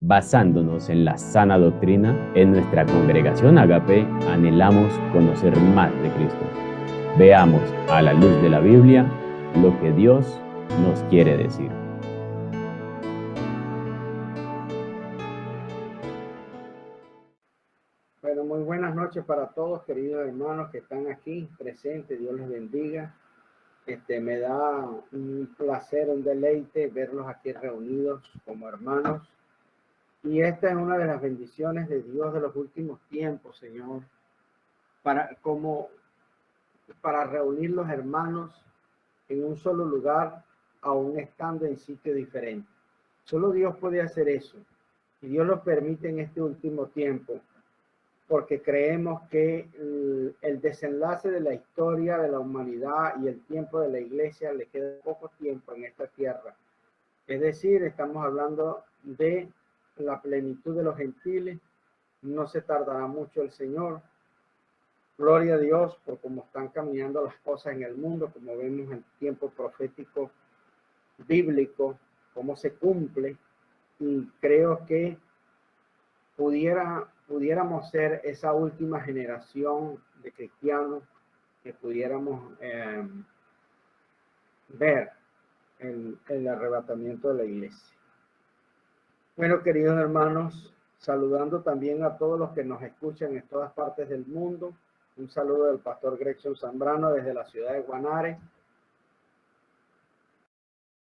Basándonos en la sana doctrina, en nuestra congregación Agape anhelamos conocer más de Cristo. Veamos a la luz de la Biblia lo que Dios nos quiere decir. Bueno, muy buenas noches para todos, queridos hermanos que están aquí presentes. Dios les bendiga. Me da un placer, un deleite verlos aquí reunidos como hermanos. Y esta es una de las bendiciones de Dios de los últimos tiempos, Señor, para reunir los hermanos en un solo lugar, aún estando en sitios diferentes. Solo Dios puede hacer eso. Y Dios lo permite en este último tiempo, porque creemos que el desenlace de la historia de la humanidad y el tiempo de la iglesia le queda poco tiempo en esta tierra. Es decir, estamos hablando de la plenitud de los gentiles. No se tardará mucho el Señor. Gloria a Dios por cómo están caminando las cosas en el mundo, como vemos en el tiempo profético bíblico, cómo se cumple. Y creo que pudiéramos ser esa última generación de cristianos que pudiéramos ver el arrebatamiento de la iglesia. Bueno, queridos hermanos, saludando también a todos los que nos escuchan en todas partes del mundo. Un saludo del pastor Gregson Zambrano desde la ciudad de Guanare,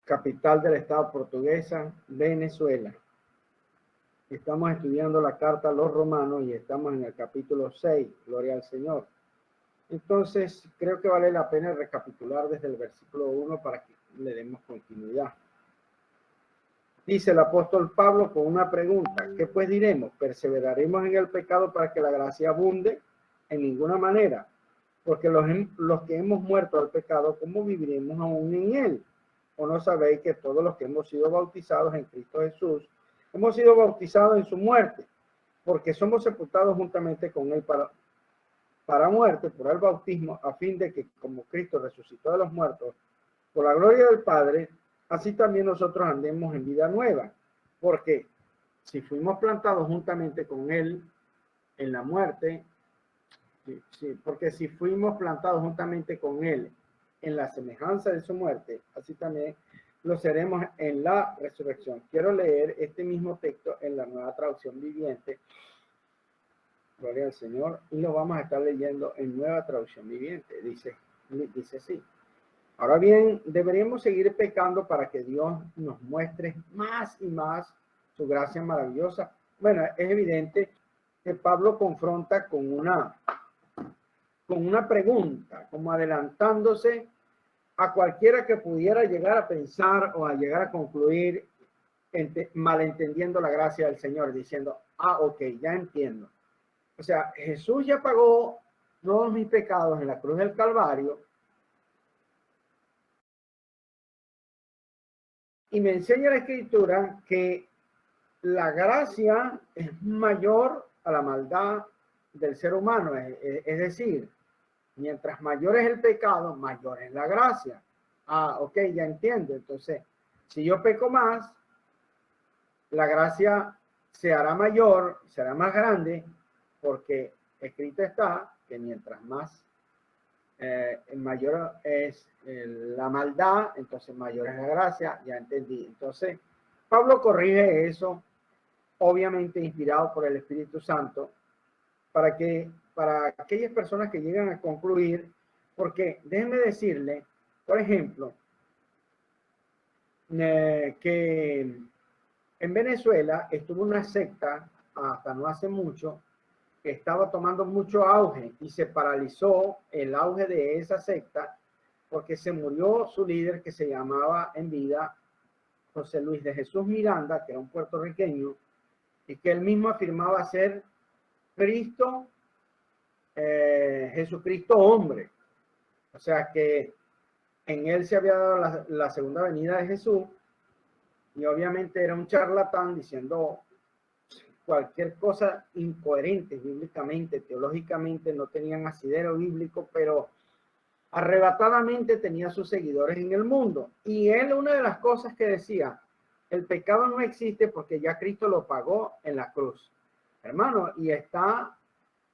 capital del estado portuguesa, Venezuela. Estamos estudiando la carta a los romanos y estamos en el capítulo 6, gloria al Señor. Entonces, creo que vale la pena recapitular desde el versículo 1 para que le demos continuidad. Dice el apóstol Pablo con una pregunta: ¿qué pues diremos? ¿Perseveraremos en el pecado para que la gracia abunde? En ninguna manera, porque los que hemos muerto al pecado, ¿cómo viviremos aún en él? ¿O no sabéis que todos los que hemos sido bautizados en Cristo Jesús, hemos sido bautizados en su muerte? Porque somos sepultados juntamente con él para muerte por el bautismo, a fin de que, como Cristo resucitó de los muertos por la gloria del Padre, así también nosotros andemos en vida nueva. Porque si fuimos plantados juntamente con él en la muerte, porque si fuimos plantados juntamente con él en la semejanza de su muerte, así también lo seremos en la resurrección. Quiero leer este mismo texto en la Nueva Traducción Viviente. Gloria al Señor. Y lo vamos a estar leyendo en Nueva Traducción Viviente. Dice así: ahora bien, deberíamos seguir pecando para que Dios nos muestre más y más su gracia maravillosa. Bueno, es evidente que Pablo confronta con una pregunta, como adelantándose a cualquiera que pudiera llegar a pensar o a llegar a concluir malentendiendo la gracia del Señor, diciendo: ok, ya entiendo. O sea, Jesús ya pagó todos mis pecados en la cruz del Calvario, y me enseña la Escritura que la gracia es mayor a la maldad del ser humano. Es decir, mientras mayor es el pecado, mayor es la gracia. Ok, ya entiendo. Entonces, si yo peco más, la gracia se hará mayor, será más grande, porque escrito está que mientras más mayor es la maldad, entonces mayor es la gracia. Ya entendí. Entonces, Pablo corrige eso, obviamente inspirado por el Espíritu Santo, para aquellas personas que llegan a concluir, porque déjenme decirle, por ejemplo, que en Venezuela estuvo una secta hasta no hace mucho que estaba tomando mucho auge, y se paralizó el auge de esa secta porque se murió su líder, que se llamaba en vida José Luis de Jesús Miranda, que era un puertorriqueño, y que él mismo afirmaba ser Cristo, Jesucristo hombre. O sea que en él se había dado la segunda venida de Jesús, y obviamente era un charlatán diciendo cualquier cosa incoherente bíblicamente, teológicamente, no tenían asidero bíblico, pero arrebatadamente tenía sus seguidores en el mundo. Y él, una de las cosas que decía el pecado no existe porque ya Cristo lo pagó en la cruz. Hermano, y está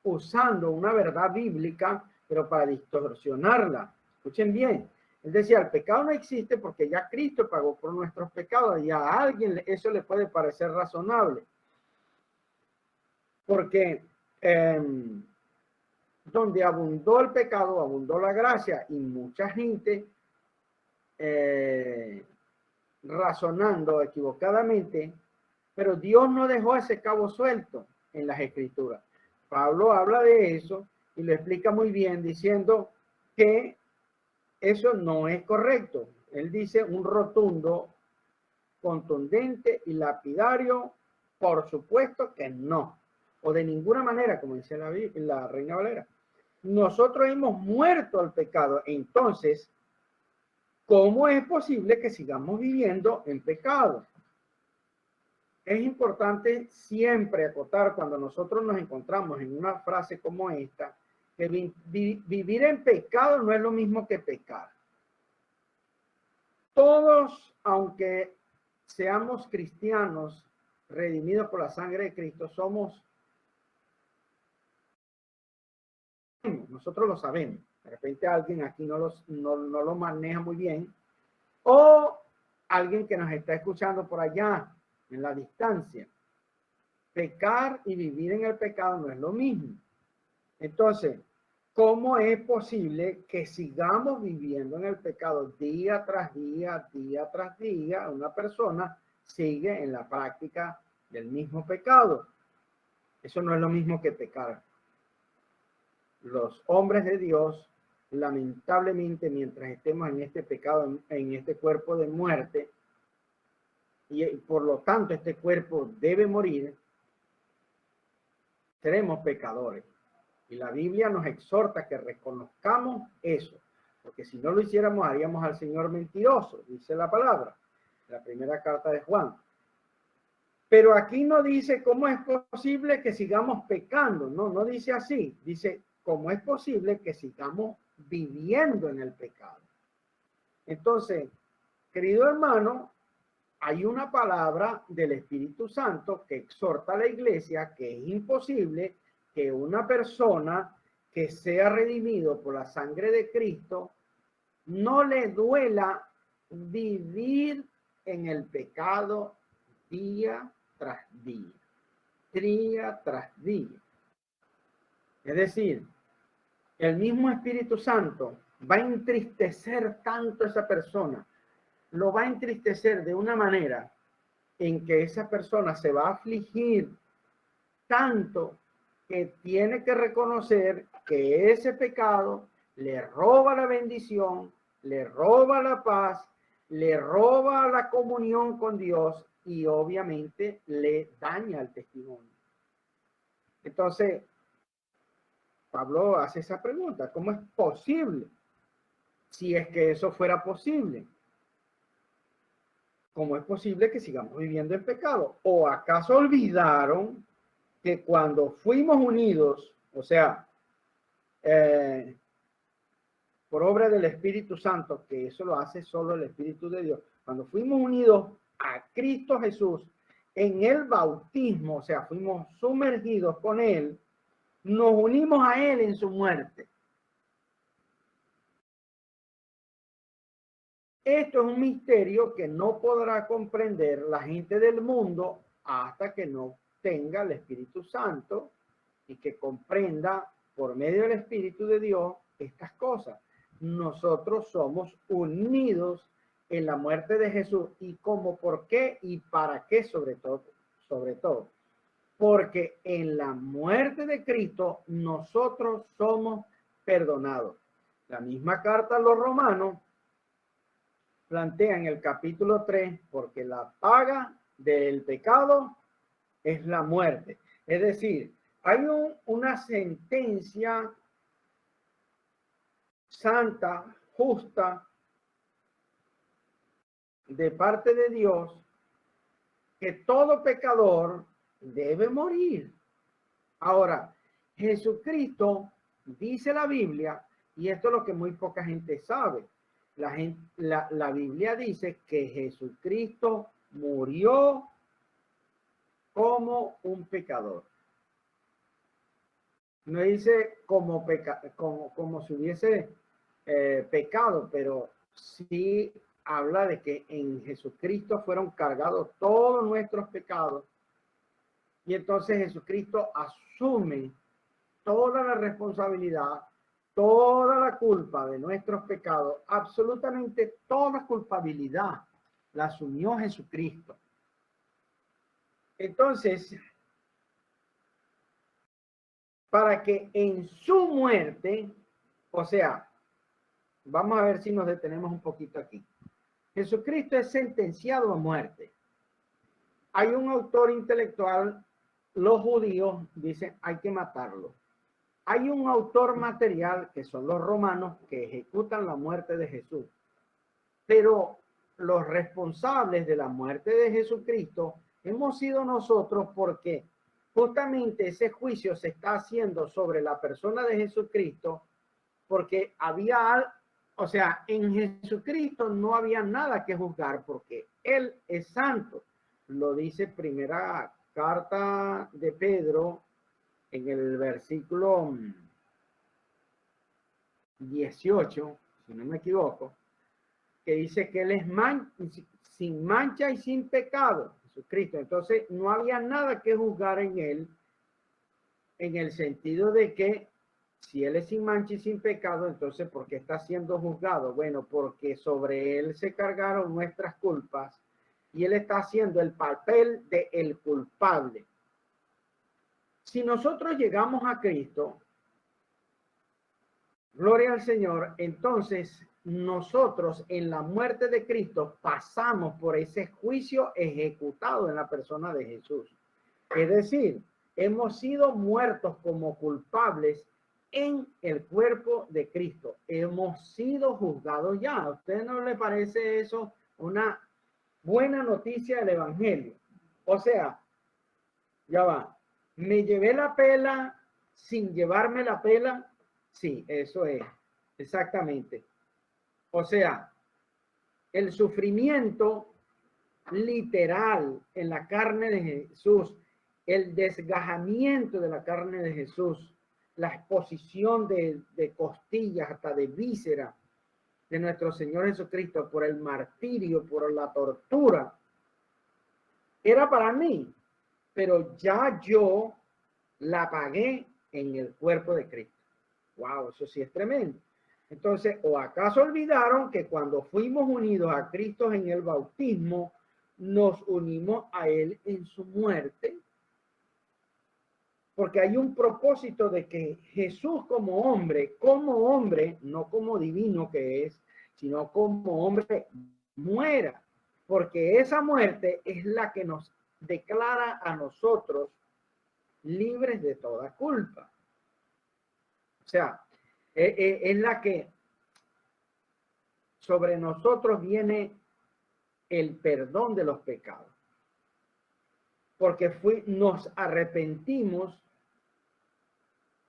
usando una verdad bíblica, pero para distorsionarla. Escuchen bien. Él decía, el pecado no existe porque ya Cristo pagó por nuestros pecados, y a alguien eso le puede parecer razonable. Porque donde abundó el pecado, abundó la gracia, y mucha gente razonando equivocadamente, pero Dios no dejó ese cabo suelto en las Escrituras. Pablo habla de eso y lo explica muy bien diciendo que eso no es correcto. Él dice un rotundo, contundente y lapidario, por supuesto que no. O de ninguna manera, como dice la Reina Valera. Nosotros hemos muerto al pecado. Entonces, ¿cómo es posible que sigamos viviendo en pecado? Es importante siempre acotar cuando nosotros nos encontramos en una frase como esta, que vivir en pecado no es lo mismo que pecar. Todos, aunque seamos cristianos, redimidos por la sangre de Cristo, nosotros lo sabemos. De repente alguien aquí no lo maneja muy bien, o alguien que nos está escuchando por allá, en la distancia. Pecar y vivir en el pecado no es lo mismo. Entonces, ¿cómo es posible que sigamos viviendo en el pecado día tras día, día tras día? Una persona sigue en la práctica del mismo pecado. Eso no es lo mismo que pecar. Los hombres de Dios, lamentablemente, mientras estemos en este pecado, en este cuerpo de muerte, y por lo tanto este cuerpo debe morir, seremos pecadores. Y la Biblia nos exhorta que reconozcamos eso, porque si no lo hiciéramos haríamos al Señor mentiroso, dice la palabra, la primera carta de Juan. Pero aquí no dice cómo es posible que sigamos pecando, no dice así, dice cómo es posible que sigamos viviendo en el pecado. Entonces, querido hermano, hay una palabra del Espíritu Santo que exhorta a la iglesia que es imposible que una persona que sea redimido por la sangre de Cristo no le duela vivir en el pecado día tras día, día tras día. Es decir, el mismo Espíritu Santo va a entristecer tanto a esa persona, lo va a entristecer de una manera en que esa persona se va a afligir tanto que tiene que reconocer que ese pecado le roba la bendición, le roba la paz, le roba la comunión con Dios y obviamente le daña el testimonio. Entonces, Pablo hace esa pregunta, ¿cómo es posible? Si es que eso fuera posible, ¿cómo es posible que sigamos viviendo en pecado? ¿O acaso olvidaron que cuando fuimos unidos, o sea, por obra del Espíritu Santo, que eso lo hace solo el Espíritu de Dios, cuando fuimos unidos a Cristo Jesús en el bautismo, o sea, fuimos sumergidos con Él, nos unimos a Él en su muerte? Esto es un misterio que no podrá comprender la gente del mundo hasta que no tenga el Espíritu Santo y que comprenda por medio del Espíritu de Dios estas cosas. Nosotros somos unidos en la muerte de Jesús. ¿Y cómo, por qué y para qué? Sobre todo, porque en la muerte de Cristo nosotros somos perdonados. La misma carta a los Romanos plantea en el capítulo 3, porque la paga del pecado es la muerte. Es decir, hay una sentencia santa, justa, de parte de Dios, que todo pecador debe morir. Ahora, Jesucristo, dice la Biblia, y esto es lo que muy poca gente sabe, la Biblia dice que Jesucristo murió como un pecador. No dice como si hubiese pecado, pero sí habla de que en Jesucristo fueron cargados todos nuestros pecados. Y entonces Jesucristo asume toda la responsabilidad, toda la culpa de nuestros pecados, absolutamente toda culpabilidad la asumió Jesucristo. Entonces, para que en su muerte, o sea, vamos a ver si nos detenemos un poquito aquí. Jesucristo es sentenciado a muerte. Hay un autor intelectual, los judíos dicen hay que matarlo. Hay un autor material, que son los romanos, que ejecutan la muerte de Jesús. Pero los responsables de la muerte de Jesucristo hemos sido nosotros, porque justamente ese juicio se está haciendo sobre la persona de Jesucristo, porque o sea, en Jesucristo no había nada que juzgar, porque Él es santo. Lo dice primera carta de Pedro en el versículo 18, si no me equivoco, que dice que Él es sin mancha y sin pecado, Jesucristo. Entonces no había nada que juzgar en Él, en el sentido de que si Él es sin mancha y sin pecado, entonces ¿por qué está siendo juzgado? Bueno, porque sobre Él se cargaron nuestras culpas y Él está haciendo el papel de el culpable. Si nosotros llegamos a Cristo, gloria al Señor, entonces nosotros en la muerte de Cristo pasamos por ese juicio ejecutado en la persona de Jesús. Es decir, hemos sido muertos como culpables en el cuerpo de Cristo. Hemos sido juzgados ya. ¿A usted no le parece eso una buena noticia del Evangelio? O sea, ya va. ¿Me llevé la pela sin llevarme la pela? Sí, eso es. Exactamente. O sea, el sufrimiento literal en la carne de Jesús, el desgajamiento de la carne de Jesús, la exposición de costillas hasta de vísceras de nuestro Señor Jesucristo por el martirio, por la tortura, era para mí, pero ya yo la pagué en el cuerpo de Cristo. Wow, eso sí es tremendo. Entonces, ¿o acaso olvidaron que cuando fuimos unidos a Cristo en el bautismo, nos unimos a Él en su muerte? Porque hay un propósito de que Jesús como hombre, no como divino que es, sino como hombre, muera. Porque esa muerte es la que nos declara a nosotros libres de toda culpa. O sea, es la que sobre nosotros viene el perdón de los pecados. Porque nos arrepentimos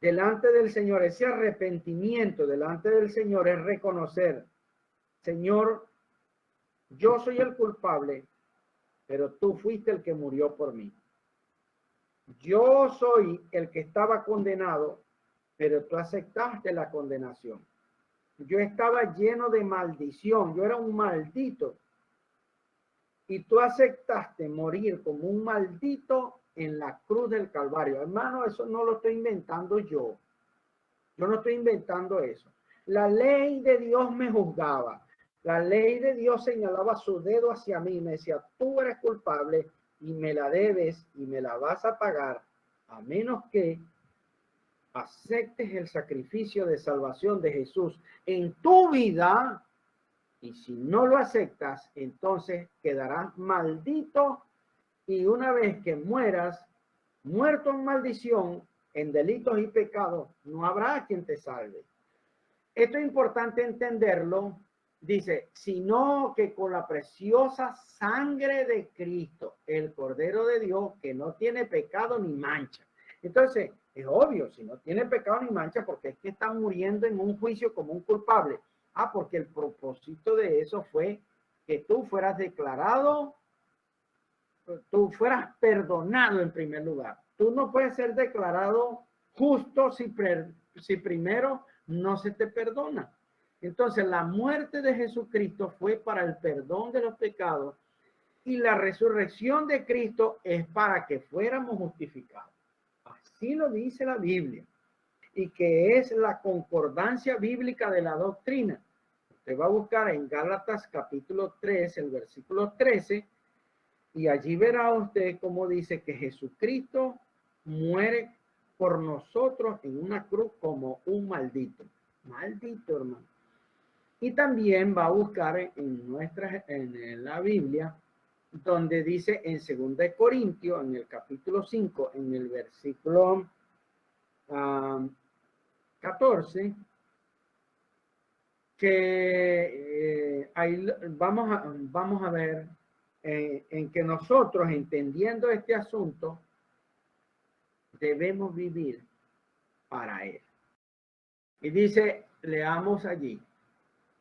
delante del Señor. Ese arrepentimiento delante del Señor es reconocer, Señor, yo soy el culpable, pero tú fuiste el que murió por mí. Yo soy el que estaba condenado, pero tú aceptaste la condenación. Yo estaba lleno de maldición, yo era un maldito, y tú aceptaste morir como un maldito en la cruz del Calvario. Hermano, eso no lo estoy inventando yo. Yo no estoy inventando eso. La ley de Dios me juzgaba. La ley de Dios señalaba su dedo hacia mí y me decía, tú eres culpable y me la debes y me la vas a pagar, a menos que aceptes el sacrificio de salvación de Jesús en tu vida. Y si no lo aceptas, entonces quedarás maldito, y una vez que mueras, muerto en maldición, en delitos y pecados, no habrá quien te salve. Esto es importante entenderlo. Dice, sino que con la preciosa sangre de Cristo, el Cordero de Dios, que no tiene pecado ni mancha. Entonces, es obvio, si no tiene pecado ni mancha, porque es que está muriendo en un juicio como un culpable. Porque el propósito de eso fue que tú fueras declarado tú fueras perdonado en primer lugar. Tú no puedes ser declarado justo si primero no se te perdona. Entonces, la muerte de Jesucristo fue para el perdón de los pecados y la resurrección de Cristo es para que fuéramos justificados. Así lo dice la Biblia, y que es la concordancia bíblica de la doctrina. Usted va a buscar en Gálatas capítulo 3, el versículo 13, y allí verá usted cómo dice que Jesucristo muere por nosotros en una cruz como un maldito. Maldito, hermano. Y también va a buscar en la Biblia, donde dice en 2 Corintios, en el capítulo 5, en el versículo 14, que ahí vamos a ver en que nosotros, entendiendo este asunto, debemos vivir para Él. Y dice, leamos allí,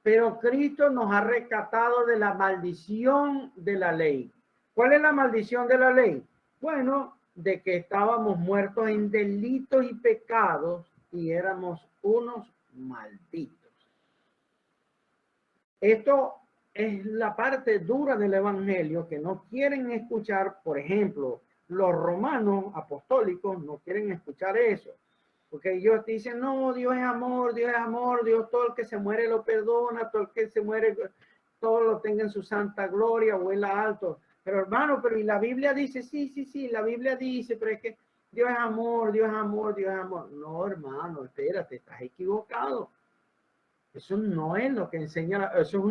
pero Cristo nos ha rescatado de la maldición de la ley. ¿Cuál es la maldición de la ley? Bueno, de que estábamos muertos en delitos y pecados y éramos unos malditos. Esto es la parte dura del evangelio que no quieren escuchar. Por ejemplo, los romanos apostólicos no quieren escuchar eso, porque ellos dicen, no, Dios es amor, Dios es amor, Dios todo el que se muere lo perdona, todo el que se muere, todo lo tenga en su santa gloria, vuela alto. Pero hermano, pero y la Biblia dice, sí, la Biblia dice, pero es que Dios es amor, Dios es amor, Dios es amor. No, hermano, espérate, estás equivocado. Eso no es lo que enseña, eso es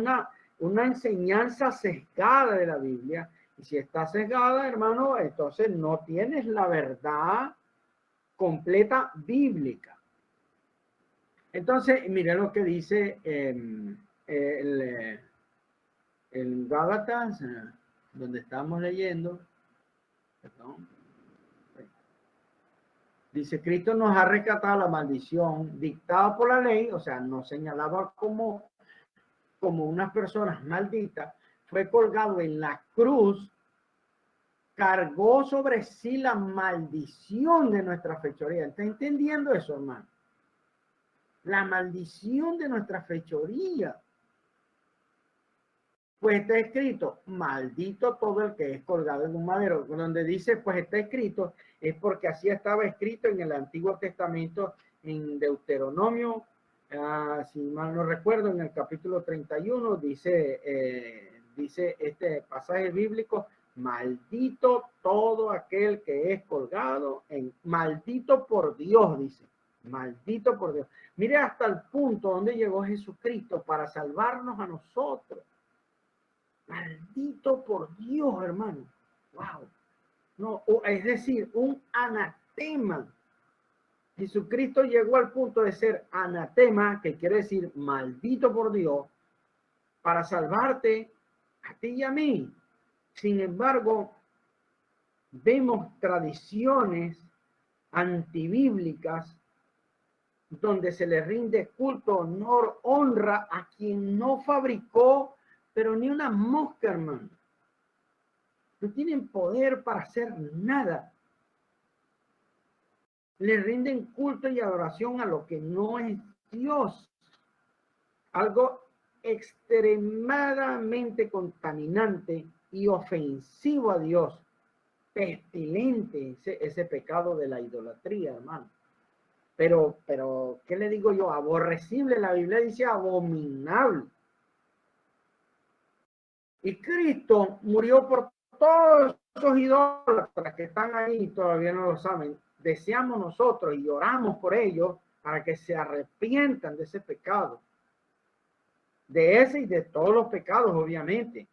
una enseñanza sesgada de la Biblia. Y si está sesgada, hermano, entonces no tienes la verdad completa bíblica. Entonces, mire lo que dice en Gálatas, donde estamos leyendo. Perdón. Dice, Cristo nos ha rescatado la maldición dictada por la ley, o sea, nos señalaba como unas personas malditas, fue colgado en la cruz, cargó sobre sí la maldición de nuestra fechoría. ¿Está entendiendo eso, hermano? La maldición de nuestra fechoría. Pues está escrito, maldito todo el que es colgado en un madero. Donde dice, pues está escrito, es porque así estaba escrito en el Antiguo Testamento, en Deuteronomio, si mal no recuerdo, en el capítulo 31, dice este pasaje bíblico, maldito todo aquel que es colgado maldito por Dios, dice, maldito por Dios. Mire hasta el punto donde llegó Jesucristo para salvarnos a nosotros. Maldito por Dios, hermano. Wow. No, es decir, un anatema. Jesucristo llegó al punto de ser anatema, que quiere decir maldito por Dios, para salvarte a ti y a mí. Sin embargo, vemos tradiciones antibíblicas donde se le rinde culto, honor, honra a quien no fabricó, pero ni una mosca, hermano. No tienen poder para hacer nada. Le rinden culto y adoración a lo que no es Dios. Algo extremadamente contaminante y ofensivo a Dios. Pestilente ese pecado de la idolatría, hermano. Pero, ¿qué le digo yo? Aborrecible, la Biblia dice abominable. Y Cristo murió por todos esos idólatras que están ahí y todavía no lo saben. Deseamos nosotros y oramos por ellos para que se arrepientan de ese pecado. De ese y de todos los pecados, obviamente.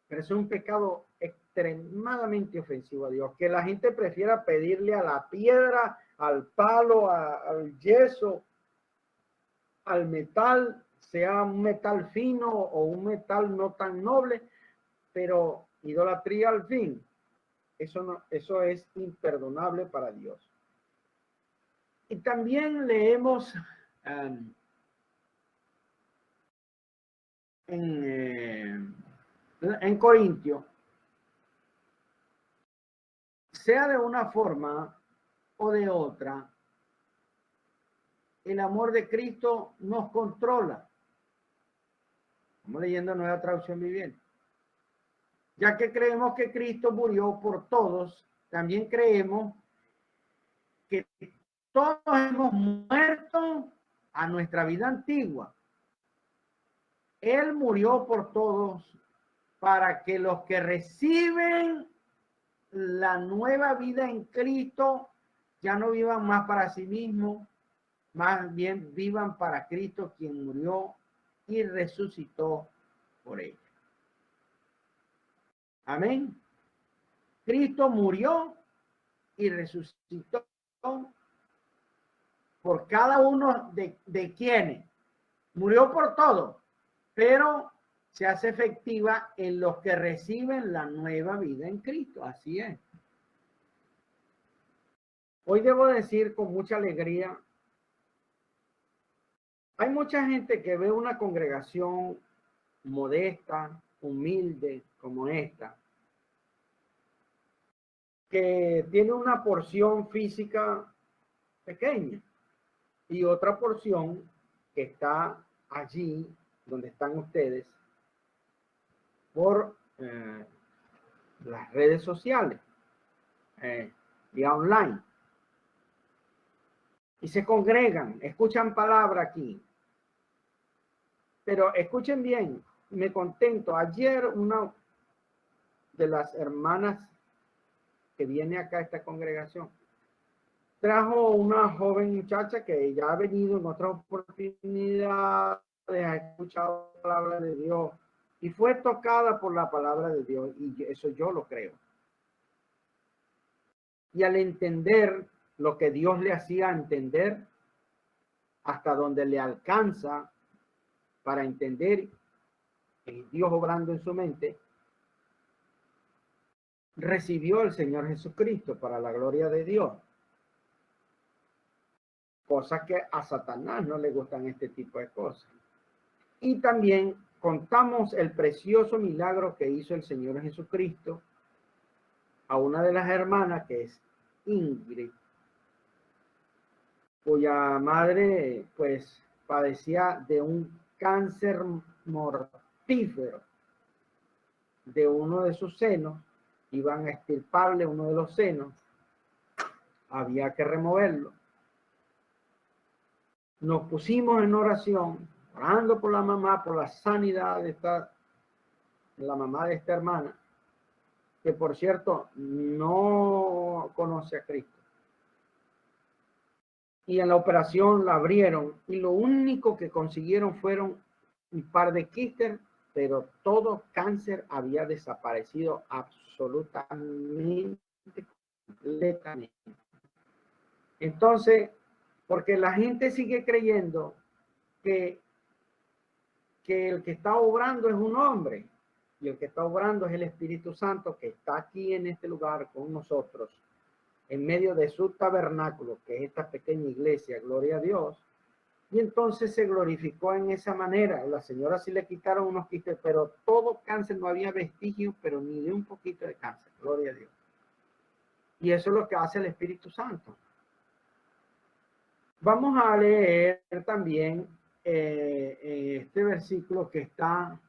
Pero es un pecado extremadamente ofensivo a Dios. Que la gente prefiera pedirle a la piedra, al palo, al yeso, al metal, sea un metal fino o un metal no tan noble, pero idolatría al fin, eso es imperdonable para Dios. Y también leemos en Corintio, sea de una forma o de otra, el amor de Cristo nos controla. Estamos leyendo Nueva Traducción Viviente. Ya que creemos que Cristo murió por todos, también creemos que todos hemos muerto a nuestra vida antigua. Él murió por todos para que los que reciben la nueva vida en Cristo ya no vivan más para sí mismos, más bien vivan para Cristo, quien murió y resucitó por ellos. Amén. Cristo murió y resucitó por cada uno de quienes. Murió por todos, pero se hace efectiva en los que reciben la nueva vida en Cristo. Así es. Hoy debo decir con mucha alegría, hay mucha gente que ve una congregación modesta, humilde como esta, que tiene una porción física pequeña y otra porción que está allí donde están ustedes por las redes sociales, vía online. Y se congregan, escuchan palabra aquí. Pero escuchen bien, me contento. Ayer una de las hermanas que viene acá a esta congregación trajo una joven muchacha que ya ha venido en otras oportunidades, ha escuchado la palabra de Dios y fue tocada por la palabra de Dios, y eso yo lo creo. Y al entender lo que Dios le hacía entender, hasta donde le alcanza para entender, Dios obrando en su mente, recibió al Señor Jesucristo para la gloria de Dios. Cosas que a Satanás no le gustan, este tipo de cosas. Y también contamos el precioso milagro que hizo el Señor Jesucristo a una de las hermanas, que es Ingrid, cuya madre pues padecía de un cáncer mortífero de uno de sus senos. Iban a extirparle uno de los senos, había que removerlo. Nos pusimos en oración, orando por la mamá, por la sanidad de la mamá de esta hermana, que por cierto no conoce a Cristo. Y en la operación la abrieron y lo único que consiguieron fueron un par de quistes, pero todo cáncer había desaparecido absolutamente, completamente. Entonces, porque la gente sigue creyendo que el que está obrando es un hombre, y el que está obrando es el Espíritu Santo, que está aquí en este lugar con nosotros, en medio de su tabernáculo, que es esta pequeña iglesia, gloria a Dios. Y entonces se glorificó en esa manera. La señora sí le quitaron unos quistes, pero todo cáncer, no había vestigio, pero ni de un poquito de cáncer, gloria a Dios. Y eso es lo que hace el Espíritu Santo. Vamos a leer también este versículo que está: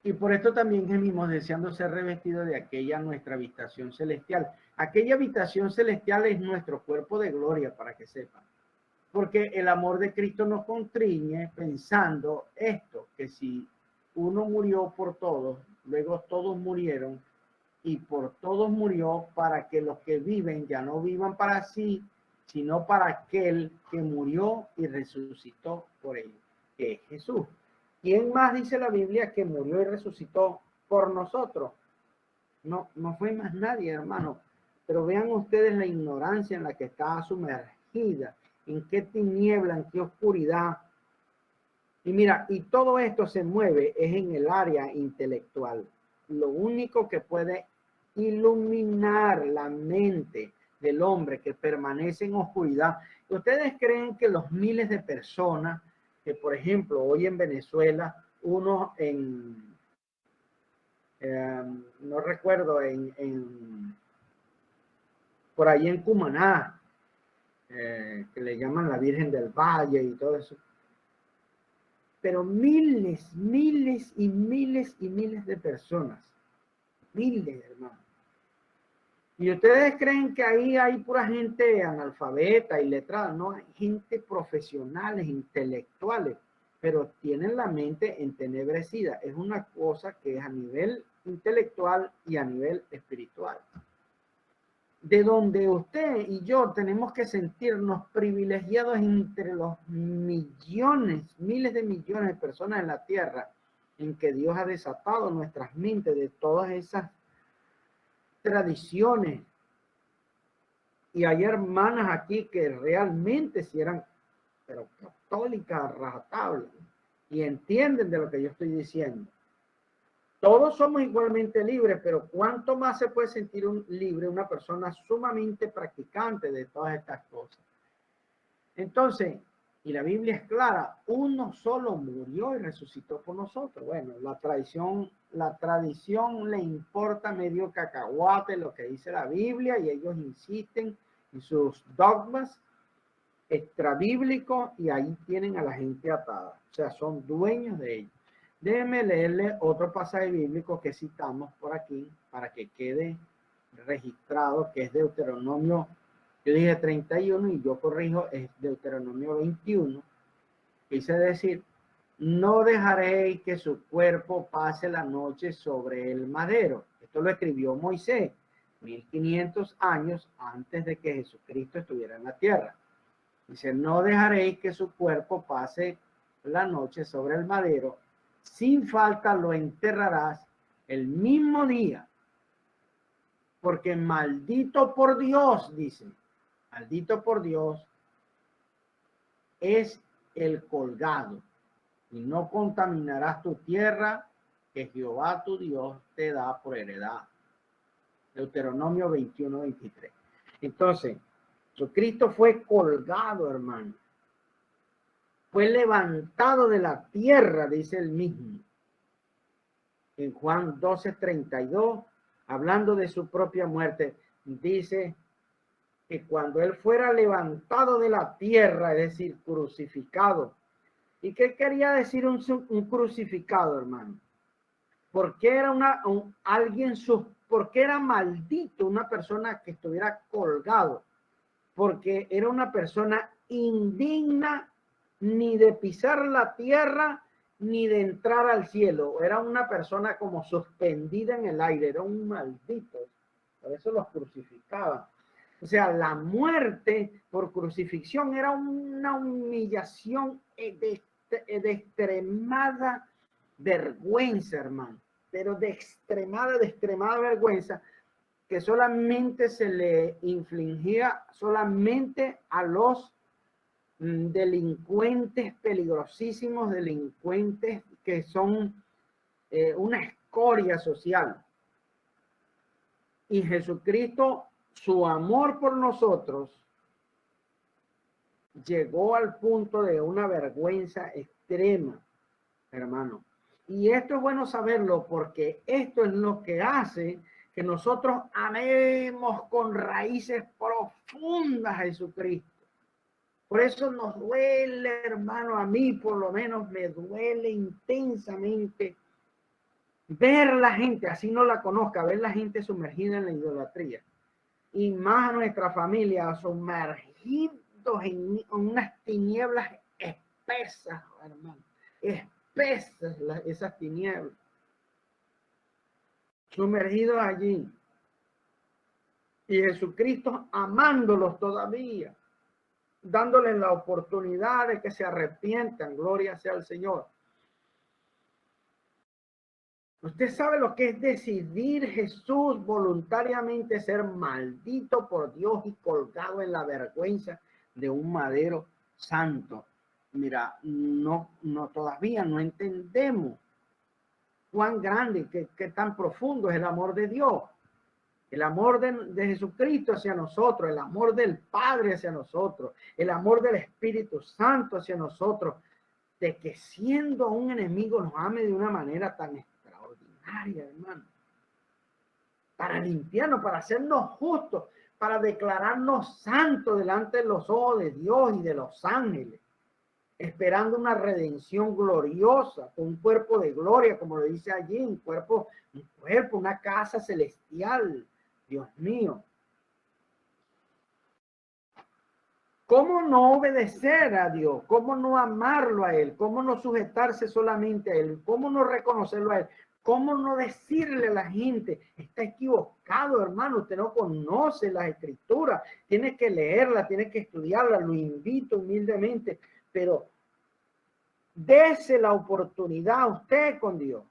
y por esto también gemimos, deseando ser revestidos de aquella nuestra habitación celestial. Aquella habitación celestial es nuestro cuerpo de gloria, para que sepan. Porque el amor de Cristo nos constriñe pensando esto, que si uno murió por todos, luego todos murieron, y por todos murió, para que los que viven ya no vivan para sí, sino para aquel que murió y resucitó por ellos, que es Jesús. ¿Quién más dice la Biblia que murió y resucitó por nosotros? No fue más nadie, hermano. Pero vean ustedes la ignorancia en la que está sumergida, en qué tiniebla, en qué oscuridad. Y mira, y todo esto se mueve es en el área intelectual. Lo único que puede iluminar la mente del hombre que permanece en oscuridad. ¿Ustedes creen que los miles de personas que, por ejemplo, hoy en Venezuela, unos en no recuerdo, por ahí en Cumaná, que le llaman la Virgen del Valle y todo eso. Pero miles y miles de personas, miles, hermanos. Y ustedes creen que ahí hay pura gente analfabeta y letrada. No, hay gente profesionales, intelectuales, pero tienen la mente entenebrecida. Es una cosa que es a nivel intelectual y a nivel espiritual. De donde usted y yo tenemos que sentirnos privilegiados entre los millones, miles de millones de personas en la tierra, en que Dios ha desatado nuestras mentes de todas esas tradiciones. Y hay hermanas aquí que realmente si eran, pero católicas, rajatabla, y entienden de lo que yo estoy diciendo. Todos somos igualmente libres, pero ¿cuánto más se puede sentir libre una persona sumamente practicante de todas estas cosas? Entonces, y la Biblia es clara, uno solo murió y resucitó por nosotros. Bueno, la tradición le importa medio cacahuate lo que dice la Biblia y ellos insisten en sus dogmas extrabíblicos y ahí tienen a la gente atada. O sea, son dueños de ellos. Déjenme leerle otro pasaje bíblico que citamos por aquí para que quede registrado, que es Deuteronomio, yo dije 31 y yo corrijo, es Deuteronomio 21, que dice decir, no dejaréis que su cuerpo pase la noche sobre el madero. Esto lo escribió Moisés 1500 años antes de que Jesucristo estuviera en la tierra. Dice, no dejaréis que su cuerpo pase la noche sobre el madero, sin falta lo enterrarás el mismo día, porque maldito por Dios, dice, maldito por Dios es el colgado, y no contaminarás tu tierra que Jehová tu Dios te da por heredad. Deuteronomio 21, 23. Entonces, Jesucristo fue colgado, hermano. Fue levantado de la tierra, dice él mismo. En Juan 12, 32, hablando de su propia muerte, dice que cuando él fuera levantado de la tierra, es decir, crucificado. ¿Y qué quería decir un crucificado, hermano? ¿Por qué era por qué era maldito una persona que estuviera colgado? Porque era una persona indigna ni de pisar la tierra ni de entrar al cielo. Era una persona como suspendida en el aire, era un maldito. Por eso los crucificaban. O sea, la muerte por crucifixión era una humillación de extremada vergüenza, hermano. Pero de extremada vergüenza, que solamente se le infligía solamente a los delincuentes peligrosísimos, delincuentes que son una escoria social. Y Jesucristo, su amor por nosotros, llegó al punto de una vergüenza extrema, hermano. Y esto es bueno saberlo porque esto es lo que hace que nosotros amemos con raíces profundas a Jesucristo. Por eso nos duele, hermano, a mí por lo menos me duele intensamente ver la gente, así no la conozca, ver la gente sumergida en la idolatría. Y más a nuestra familia, sumergidos en unas tinieblas espesas, hermano. Espesas esas tinieblas. Sumergidos allí. Y Jesucristo amándolos todavía, dándoles la oportunidad de que se arrepientan. Gloria sea al Señor. Usted sabe lo que es decidir Jesús voluntariamente ser maldito por Dios y colgado en la vergüenza de un madero santo. Mira, no todavía no entendemos cuán grande, qué tan profundo es el amor de Dios. El amor de Jesucristo hacia nosotros, el amor del Padre hacia nosotros, el amor del Espíritu Santo hacia nosotros, de que siendo un enemigo nos ame de una manera tan extraordinaria, hermano. para limpiarnos, para hacernos justos, para declararnos santos delante de los ojos de Dios y de los ángeles, esperando una redención gloriosa, con un cuerpo de gloria, como lo dice allí, un cuerpo, una casa celestial. Dios mío. ¿Cómo no obedecer a Dios? ¿Cómo no amarlo a Él? ¿Cómo no sujetarse solamente a Él? ¿Cómo no reconocerlo a Él? ¿Cómo no decirle a la gente? Está equivocado, hermano. Usted no conoce las escrituras. Tiene que leerla, tiene que estudiarla. Lo invito humildemente. Pero dése la oportunidad a usted con Dios.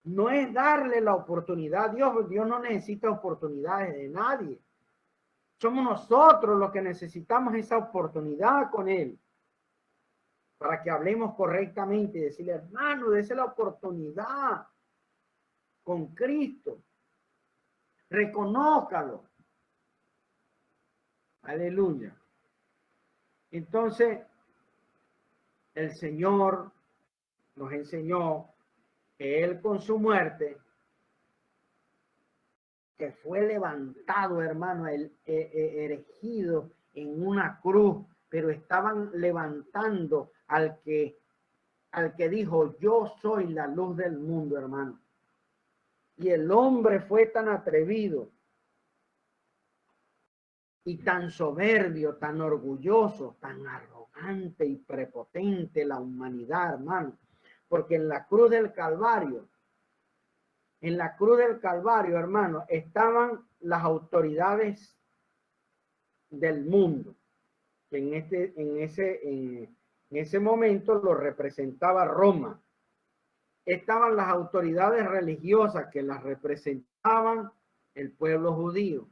No es darle la oportunidad a Dios. Dios no necesita oportunidades de nadie. Somos nosotros los que necesitamos esa oportunidad con Él. Para que hablemos correctamente y decirle, hermano, dése la oportunidad con Cristo. Reconózcalo. Aleluya. Entonces, el Señor nos enseñó que Él con su muerte, que fue levantado, hermano, erigido en una cruz, pero estaban levantando al que dijo, yo soy la luz del mundo, hermano. Y el hombre fue tan atrevido y tan soberbio, tan orgulloso, tan arrogante y prepotente la humanidad, hermano. Porque en la cruz del Calvario, hermano, estaban las autoridades del mundo. En ese momento lo representaba Roma. Estaban las autoridades religiosas que las representaban el pueblo judío.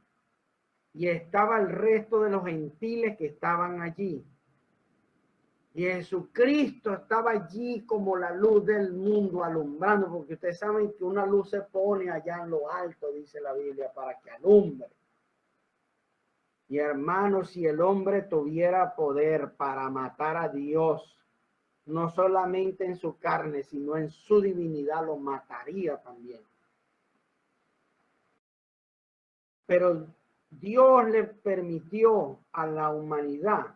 Y estaba el resto de los gentiles que estaban allí. Y Jesucristo estaba allí como la luz del mundo alumbrando, porque ustedes saben que una luz se pone allá en lo alto, dice la Biblia, para que alumbre. Y hermanos, si el hombre tuviera poder para matar a Dios, no solamente en su carne, sino en su divinidad, lo mataría también. Pero Dios le permitió a la humanidad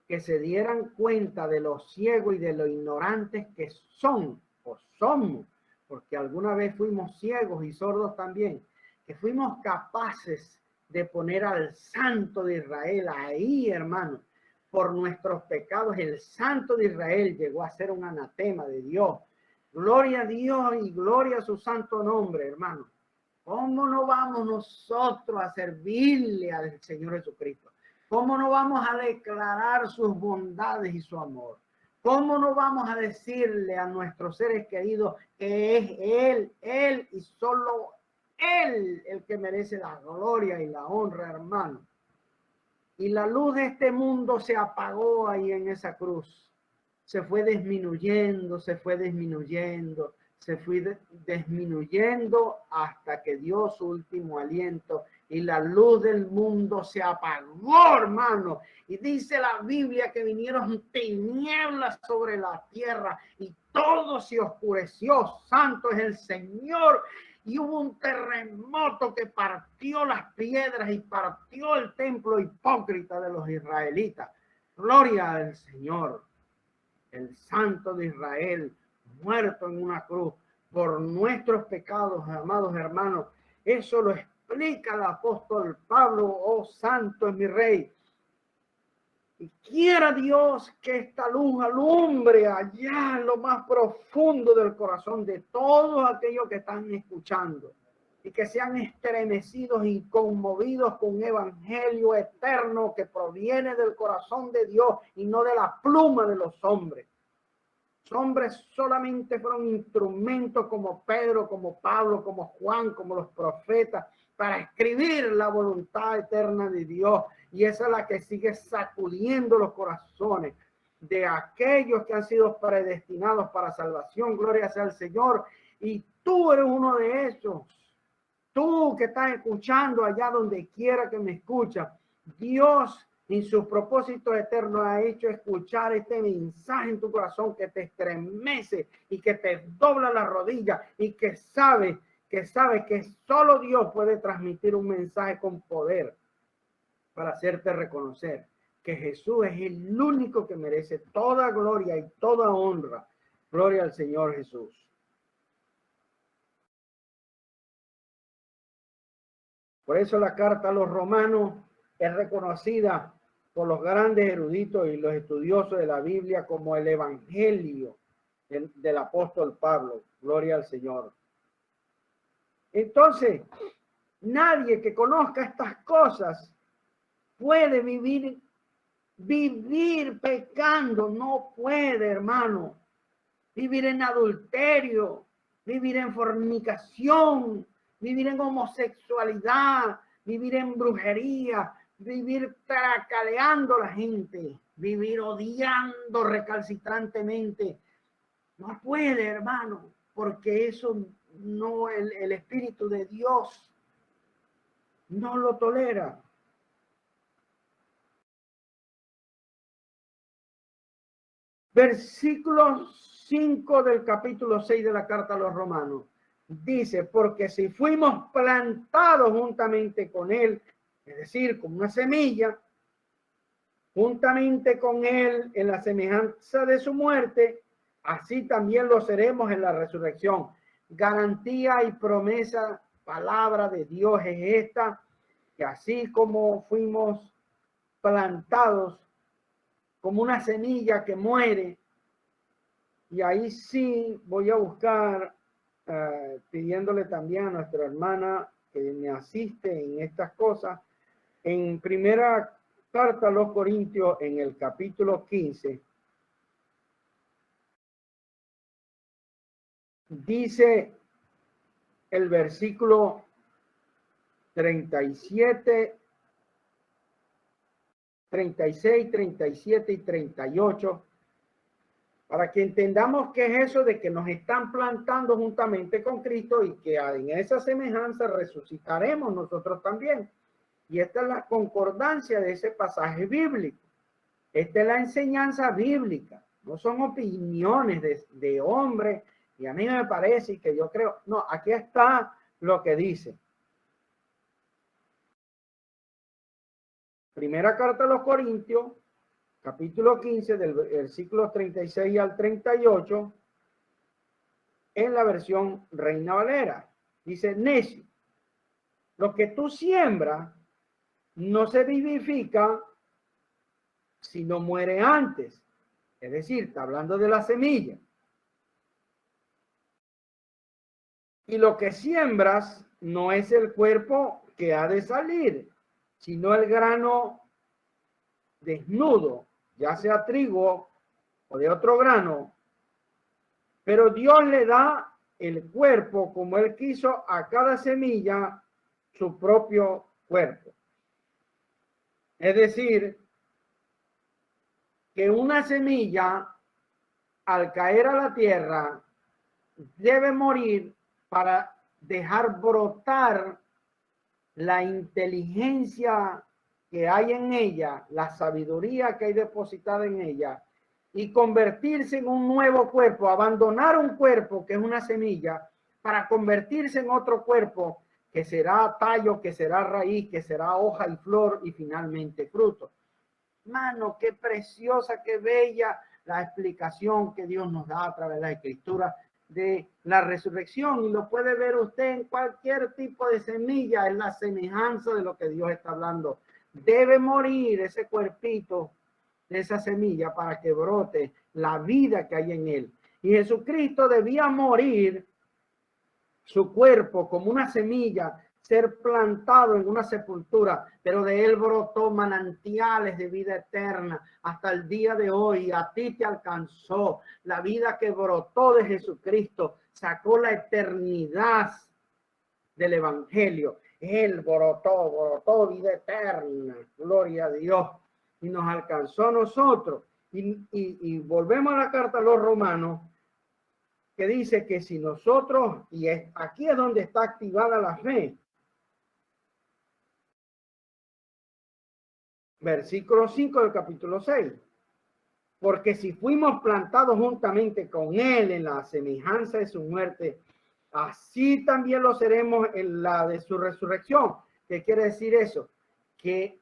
que se dieran cuenta de lo ciegos y de lo ignorantes que son o somos, porque alguna vez fuimos ciegos y sordos también, que fuimos capaces de poner al Santo de Israel ahí, hermano, por nuestros pecados. El Santo de Israel llegó a ser un anatema de Dios. Gloria a Dios y gloria a su santo nombre, hermano. ¿Cómo no vamos nosotros a servirle al Señor Jesucristo? ¿Cómo no vamos a declarar sus bondades y su amor? ¿Cómo no vamos a decirle a nuestros seres queridos que es Él y solo Él el que merece la gloria y la honra, hermano? Y la luz de este mundo se apagó ahí en esa cruz. Se fue disminuyendo, se fue disminuyendo, se fue disminuyendo hasta que dio su último aliento y la luz del mundo se apagó, hermano. Y dice la Biblia que vinieron tinieblas sobre la tierra y todo se oscureció. Santo es el Señor. Y hubo un terremoto que partió las piedras y partió el templo hipócrita de los israelitas. Gloria al Señor. El Santo de Israel, muerto en una cruz por nuestros pecados, amados hermanos. Eso lo explica el apóstol Pablo. Oh, santo es mi Rey. Y quiera Dios que esta luz alumbre allá en lo más profundo del corazón de todos aquellos que están escuchando y que sean estremecidos y conmovidos con un evangelio eterno que proviene del corazón de Dios y no de la pluma de los hombres. Los hombres solamente fueron instrumentos como Pedro, como Pablo, como Juan, como los profetas, para escribir la voluntad eterna de Dios. Y esa es la que sigue sacudiendo los corazones de aquellos que han sido predestinados para salvación. Gloria sea al Señor. Y tú eres uno de esos. Tú que estás escuchando allá donde quiera que me escucha. Dios en sus propósitos eternos ha hecho escuchar este mensaje en tu corazón que te estremece y que te dobla la rodilla y que sabe que sabe que solo Dios puede transmitir un mensaje con poder para hacerte reconocer que Jesús es el único que merece toda gloria y toda honra. Gloria al Señor Jesús. Por eso la carta a los romanos es reconocida por los grandes eruditos y los estudiosos de la Biblia como el evangelio del apóstol Pablo. Gloria al Señor. Entonces, nadie que conozca estas cosas puede vivir pecando. No puede, hermano. Vivir en adulterio, vivir en fornicación, vivir en homosexualidad, vivir en brujería, vivir tracaleando a la gente, vivir odiando recalcitrantemente. No puede, hermano, porque eso no, el Espíritu de Dios no lo tolera. Versículo 5 del capítulo 6 de la carta a los romanos. Dice, porque si fuimos plantados juntamente con él, es decir, como una semilla, juntamente con él en la semejanza de su muerte, así también lo seremos en la resurrección. Garantía y promesa, palabra de Dios es esta, que así como fuimos plantados como una semilla que muere, y ahí sí voy a buscar, pidiéndole también a nuestra hermana que me asiste en estas cosas, en primera carta a los Corintios, en el capítulo 15, dice el versículo 37, 36, 37 y 38, para que entendamos qué es eso de que nos están plantando juntamente con Cristo y que en esa semejanza resucitaremos nosotros también. Y esta es la concordancia de ese pasaje bíblico. Esta es la enseñanza bíblica. No son opiniones de hombre y a mí me parece que yo creo. No, aquí está lo que dice. Primera carta a los Corintios, capítulo 15, del versículo 36 al 38, en la versión Reina Valera. Dice, necio, lo que tú siembras no se vivifica si no muere antes. Es decir, está hablando de la semilla. Y lo que siembras no es el cuerpo que ha de salir, sino el grano desnudo, ya sea trigo o de otro grano. Pero Dios le da el cuerpo como Él quiso a cada semilla su propio cuerpo. Es decir, que una semilla al caer a la tierra debe morir para dejar brotar la inteligencia que hay en ella, la sabiduría que hay depositada en ella, y convertirse en un nuevo cuerpo, abandonar un cuerpo que es una semilla para convertirse en otro cuerpo que será tallo, que será raíz, que será hoja y flor y finalmente fruto. Mano, qué preciosa, qué bella la explicación que Dios nos da a través de la Escritura de la resurrección, y lo puede ver usted en cualquier tipo de semilla, es la semejanza de lo que Dios está hablando. Debe morir ese cuerpito de esa semilla para que brote la vida que hay en él. Y Jesucristo debía morir su cuerpo como una semilla, ser plantado en una sepultura, pero de él brotó manantiales de vida eterna hasta el día de hoy. A ti te alcanzó la vida que brotó de Jesucristo, sacó la eternidad del evangelio. Él brotó vida eterna, gloria a Dios, y nos alcanzó a nosotros. Y volvemos a la carta a los romanos, que dice que si nosotros, y aquí es donde está activada la fe, versículo 5 del capítulo 6, porque si fuimos plantados juntamente con él en la semejanza de su muerte, así también lo seremos en la de su resurrección. ¿Qué quiere decir eso? Que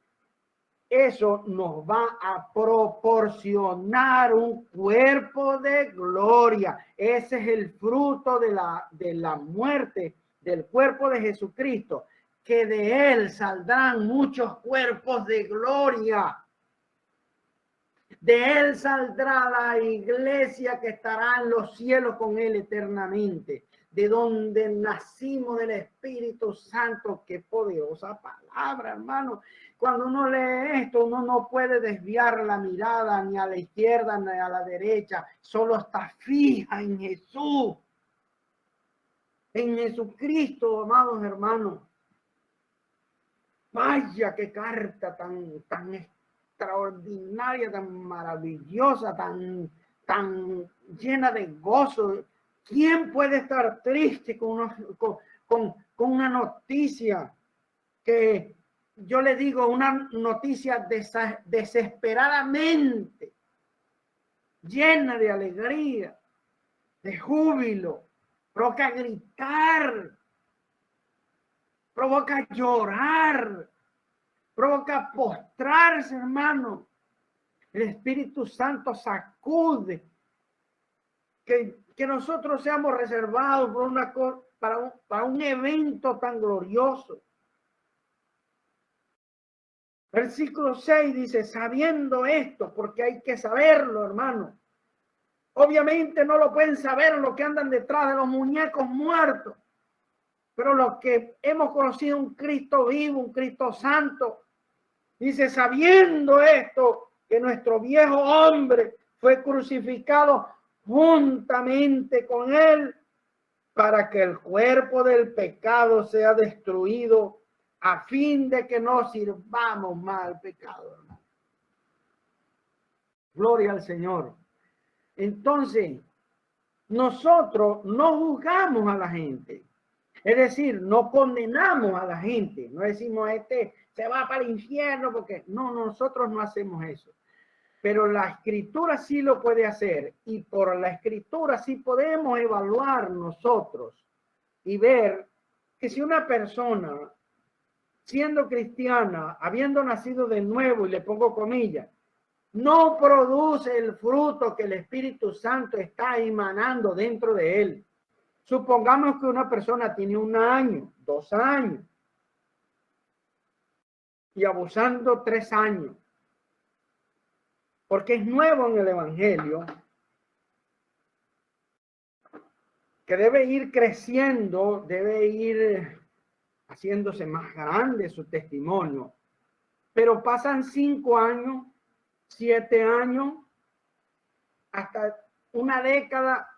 eso nos va a proporcionar un cuerpo de gloria. Ese es el fruto de la muerte del cuerpo de Jesucristo, que de él saldrán muchos cuerpos de gloria. De él saldrá la iglesia que estará en los cielos con él eternamente, de donde nacimos del Espíritu Santo. Qué poderosa palabra, hermano. Cuando uno lee esto, uno no puede desviar la mirada ni a la izquierda ni a la derecha, solo está fija en Jesús, en Jesucristo, amados hermanos. Vaya qué carta tan extraordinaria, tan maravillosa, tan llena de gozo. ¿Quién puede estar triste con una noticia que yo le digo, una noticia desesperadamente llena de alegría, de júbilo? Provoca gritar, provoca llorar, provoca postrarse, hermano. El Espíritu Santo sacude que nosotros seamos reservados por para un evento tan glorioso. Versículo 6 dice, sabiendo esto, porque hay que saberlo, hermano. Obviamente no lo pueden saber los que andan detrás de los muñecos muertos, pero los que hemos conocido un Cristo vivo, un Cristo santo, dice, sabiendo esto, que nuestro viejo hombre fue crucificado juntamente con él, para que el cuerpo del pecado sea destruido, a fin de que no sirvamos más al pecado. Gloria al Señor. Entonces, nosotros no juzgamos a la gente. Es decir, no condenamos a la gente. No decimos, este se va para el infierno porque no, nosotros no hacemos eso. Pero la Escritura sí lo puede hacer, y por la Escritura sí podemos evaluar nosotros y ver que si una persona, siendo cristiana, habiendo nacido de nuevo, y le pongo comillas, no produce el fruto que el Espíritu Santo está emanando dentro de él. Supongamos que una persona tiene 1 año, 2 años, y abusando 3 años, porque es nuevo en el Evangelio, que debe ir creciendo, debe ir haciéndose más grande su testimonio. Pero pasan 5 años, 7 años, hasta 1 década,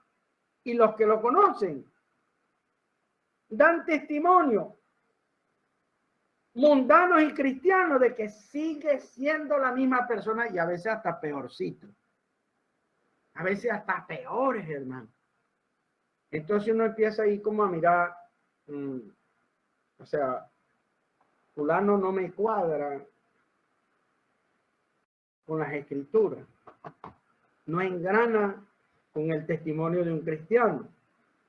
y los que lo conocen dan testimonio, mundanos y cristianos, de que sigue siendo la misma persona, y a veces hasta peorcito, a veces hasta peores, hermano. Entonces uno empieza ahí como a mirar, o sea, fulano no me cuadra con las Escrituras, no engrana con el testimonio de un cristiano.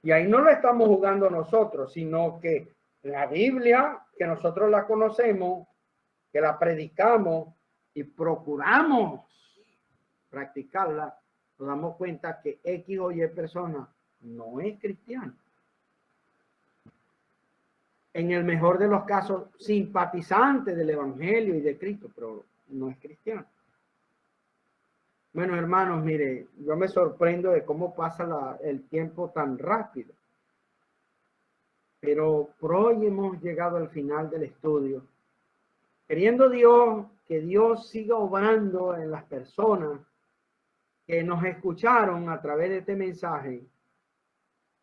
Y ahí no lo estamos jugando nosotros, sino que la Biblia, que nosotros la conocemos, que la predicamos y procuramos practicarla, nos damos cuenta que X o Y persona no es cristiano. En el mejor de los casos, simpatizante del Evangelio y de Cristo, pero no es cristiano. Bueno, hermanos, mire, yo me sorprendo de cómo pasa el tiempo tan rápido. Pero por hoy hemos llegado al final del estudio. Queriendo Dios, que Dios siga obrando en las personas que nos escucharon a través de este mensaje,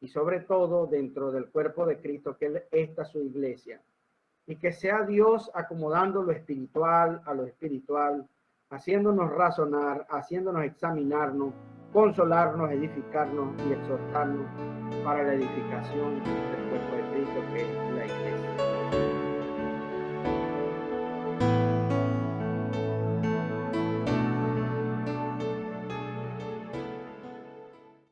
y sobre todo dentro del cuerpo de Cristo, que es esta su iglesia. Y que sea Dios acomodando lo espiritual a lo espiritual, haciéndonos razonar, haciéndonos examinarnos, consolarnos, edificarnos y exhortarnos para la edificación del cuerpo de Cristo, que es la iglesia.